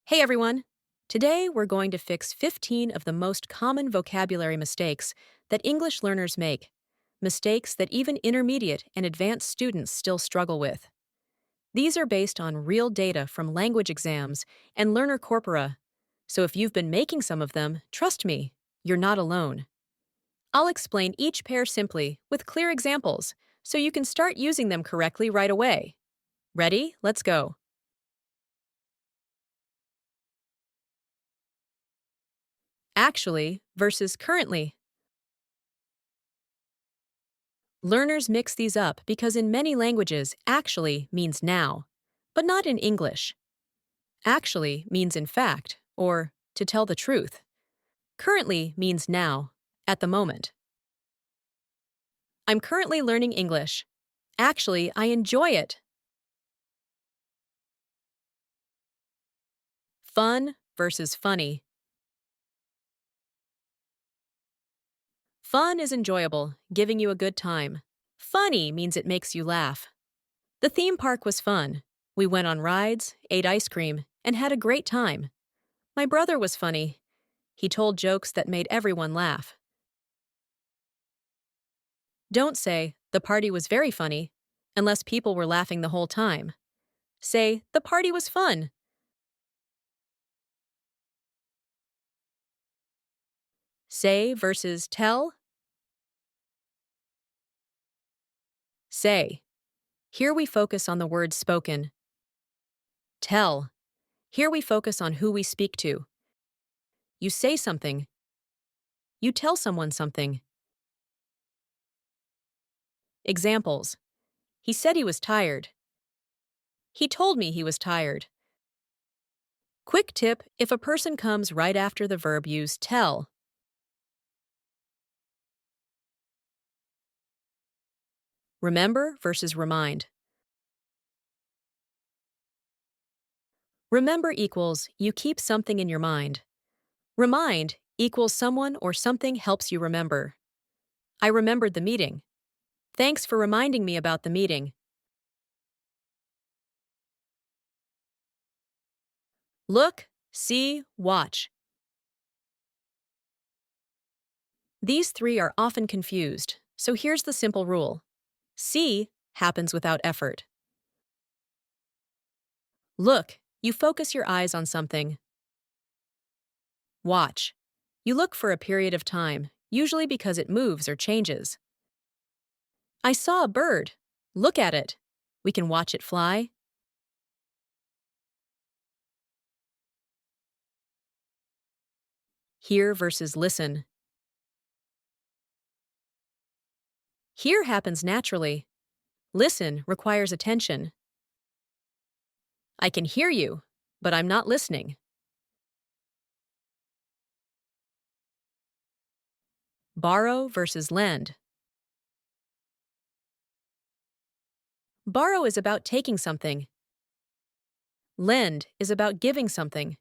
Hey everyone! Today we're going to fix 15 of the most common vocabulary mistakes that English learners make, mistakes that even intermediate and advanced students still struggle with. These are based on real data from language exams and learner corpora, so if you've been making some of them, trust me, you're not alone. I'll explain each pair simply with clear examples so you can start using them correctly right away. Ready? Let's go. Actually versus currently. Learners mix these up because in many languages, actually means now, but not in English. Actually means in fact, or to tell the truth. Currently means now, at the moment. I'm currently learning English. Actually, I enjoy it. Fun versus funny. Fun is enjoyable, giving you a good time. Funny means it makes you laugh. The theme park was fun. We went on rides, ate ice cream, and had a great time. My brother was funny. He told jokes that made everyone laugh. Don't say, the party was very funny, unless people were laughing the whole time. Say, the party was fun. Say versus tell. Say. Here we focus on the words spoken. Tell. Here we focus on who we speak to. You say something. You tell someone something. Examples. He said he was tired. He told me he was tired. Quick tip if a person comes right after the verb, use tell. Remember versus remind. Remember equals you keep something in your mind. Remind equals someone or something helps you remember. I remembered the meeting. Thanks for reminding me about the meeting. Look, see, watch. These three are often confused, so here's the simple rule. See happens without effort. Look, you focus your eyes on something. Watch. You look for a period of time, usually because it moves or changes. I saw a bird. Look at it. We can watch it fly. Hear versus listen. Hear happens naturally. Listen requires attention. I can hear you, but I'm not listening. Borrow versus lend. Borrow is about taking something. Lend is about giving something.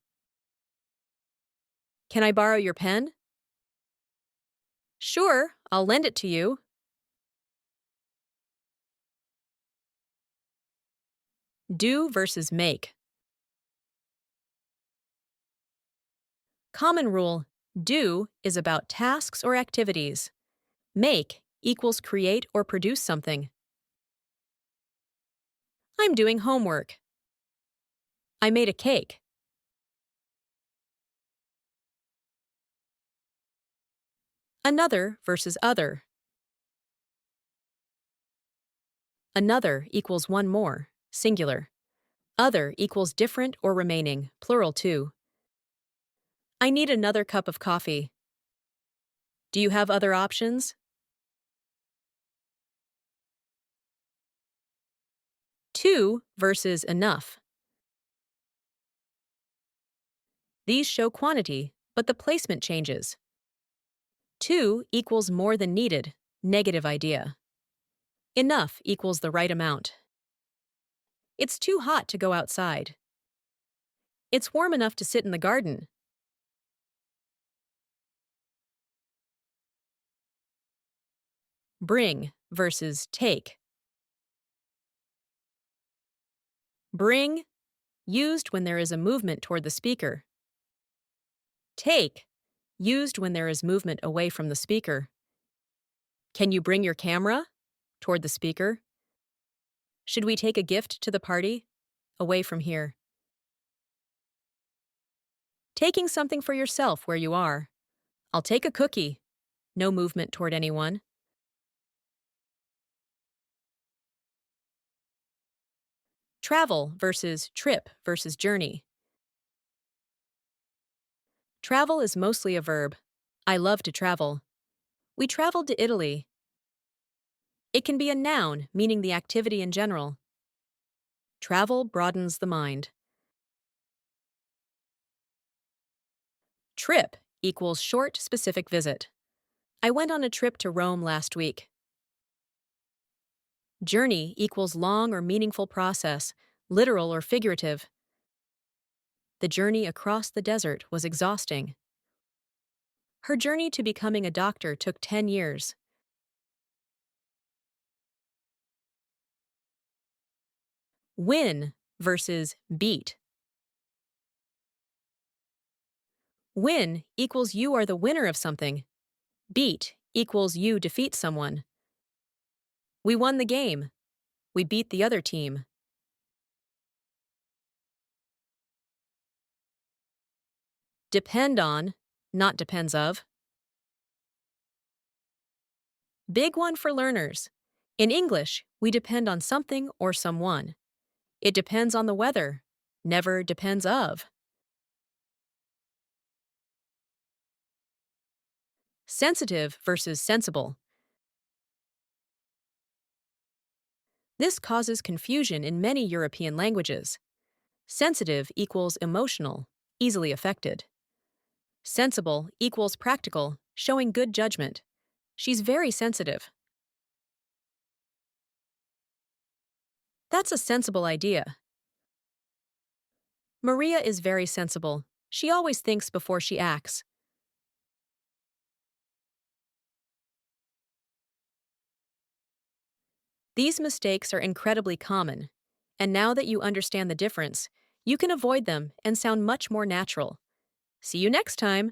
Can I borrow your pen? Sure, I'll lend it to you. Do versus make. Common rule, do is about tasks or activities. Make equals create or produce something. I'm doing homework. I made a cake. Another versus other. Another equals one more, singular. Other equals different or remaining, plural too. I need another cup of coffee. Do you have other options? Two versus enough. These show quantity, but the placement changes. Two equals more than needed, negative idea. Enough equals the right amount. It's too hot to go outside. It's warm enough to sit in the garden. Bring versus take. Bring used when there is a movement toward the speaker. Take, used when there is movement away from the speaker. Can you bring your camera? Toward the speaker. Should we take a gift to the party? Away from here. Taking something for yourself where you are. I'll take a cookie. No movement toward anyone. Travel versus trip versus journey. Travel is mostly a verb. I love to travel. We traveled to Italy. It can be a noun, meaning the activity in general. Travel broadens the mind. Trip equals short, specific visit. I went on a trip to Rome last week. Journey equals long or meaningful process, literal or figurative. The journey across the desert was exhausting. Her journey to becoming a doctor took 10 years. Win versus beat. Win equals you are the winner of something. Beat equals you defeat someone. We won the game. We beat the other team. Depend on, not depends of. Big one for learners. In English, we depend on something or someone. It depends on the weather. Never depends of. Sensitive versus sensible. This causes confusion in many European languages. Sensitive equals emotional, easily affected. Sensible equals practical, showing good judgment. She's very sensitive. That's a sensible idea. Maria is very sensible. She always thinks before she acts. These mistakes are incredibly common, and now that you understand the difference, you can avoid them and sound much more natural. See you next time!